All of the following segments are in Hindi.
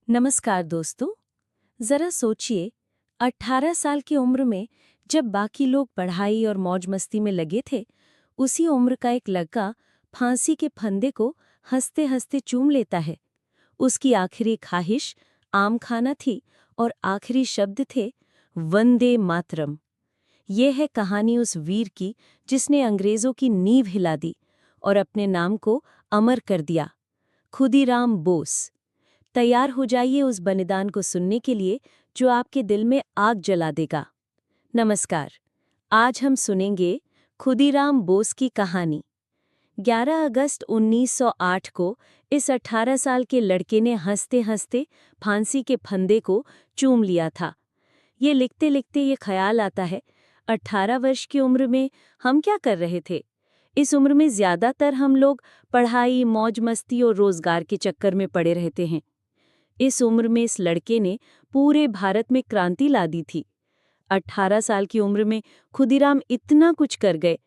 नमस्कार दोस्तों। जरा सोचिए, 18 साल की उम्र में जब बाकी लोग पढ़ाई और मौज मस्ती में लगे थे, उसी उम्र का एक लड़का फांसी के फंदे को हंसते हंसते चूम लेता है। उसकी आखिरी ख्वाहिश आम खाना थी और आखिरी शब्द थे वंदे मातरम। ये है कहानी उस वीर की जिसने अंग्रेजों की नींव हिला दी और अपने नाम को अमर कर दिया, खुदीराम बोस। तैयार हो जाइए उस बलिदान को सुनने के लिए जो आपके दिल में आग जला देगा। नमस्कार। आज हम सुनेंगे खुदीराम बोस की कहानी। 11 अगस्त 1908 को इस 18 साल के लड़के ने हंसते हंसते फांसी के फंदे को चूम लिया था। ये लिखते लिखते ये ख्याल आता है, 18 वर्ष की उम्र में हम क्या कर रहे थे। इस उम्र में ज्यादातर हम लोग पढ़ाई, मौज मस्ती और रोजगार के चक्कर में पड़े रहते हैं। इस उम्र में इस लड़के ने पूरे भारत में क्रांति ला दी थी। 18 साल की उम्र में खुदीराम इतना कुछ कर गए।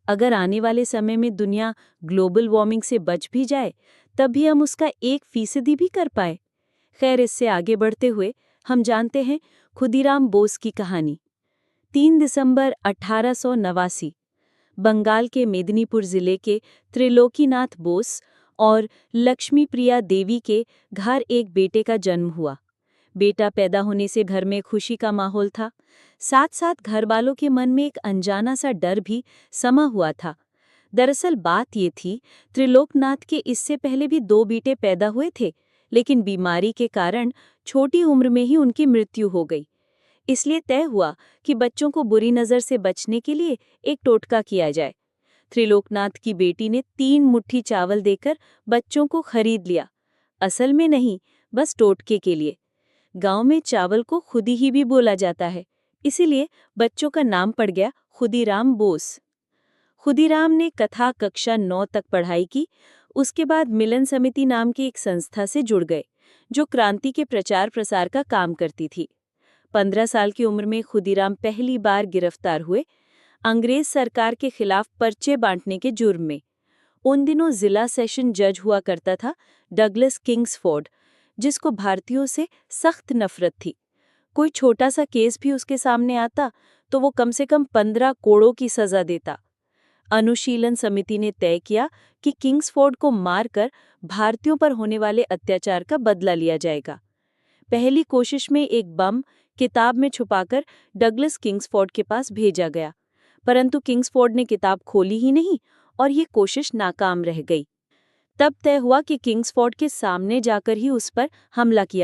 अगर आने वाले समय में दुनिया ग्लोबल वार्मिंग से बच भी जाए, तब भी हम उसका 1% भी कर पाए। खैर, इससे आगे बढ़ते हुए हम जानते हैं खुदीराम बोस की कहानी। 3 दिसंबर 1889 बंगाल के मेदिनीपुर जिले के त्रिलोकीनाथ बोस और लक्ष्मी प्रिया देवी के घर एक बेटे का जन्म हुआ। बेटा पैदा होने से घर में खुशी का माहौल था। साथ साथ घर वालों के मन में एक अनजाना सा डर भी समा हुआ था। दरअसल बात ये थी, त्रिलोकनाथ के इससे पहले भी 2 बेटे पैदा हुए थे, लेकिन बीमारी के कारण छोटी उम्र में ही उनकी मृत्यु हो गई। इसलिए तय हुआ कि बच्चों को बुरी नज़र से बचने के लिए एक टोटका किया जाए। त्रिलोकनाथ की बेटी ने 3 मुट्ठी चावल देकर बच्चों को खरीद लिया। असल में नहीं, बस टोटके के लिए। गांव में चावल को खुदी ही भी बोला जाता है, इसीलिए बच्चों का नाम पड़ गया खुदीराम बोस। खुदीराम ने कथा कक्षा 9 तक पढ़ाई की। उसके बाद मिलन समिति नाम की एक संस्था से जुड़ गए, जो क्रांति के प्रचार प्रसार का काम करती थी। 15 साल की उम्र में खुदीराम पहली बार गिरफ्तार हुए, अंग्रेज सरकार के खिलाफ पर्चे बांटने के जुर्म में। उन दिनों जिला सेशन जज हुआ करता था डगलस किंग्सफोर्ड, जिसको भारतीयों से सख्त नफरत थी। कोई छोटा सा केस भी उसके सामने आता तो वो कम से कम 15 कोड़ों की सजा देता। अनुशीलन समिति ने तय किया कि किंग्सफोर्ड को मारकर भारतीयों पर होने वाले अत्याचार का बदला लिया जाएगा। पहली कोशिश में एक बम किताब में छुपाकर डगलस किंग्सफोर्ड के पास भेजा गया, परंतु किंग्सफोर्ड ने किताब खोली ही नहीं और ये कोशिश नाकाम रह गई। तब तय हुआ कि किंग्सफोर्ड के सामने जाकर ही उस पर हमला किया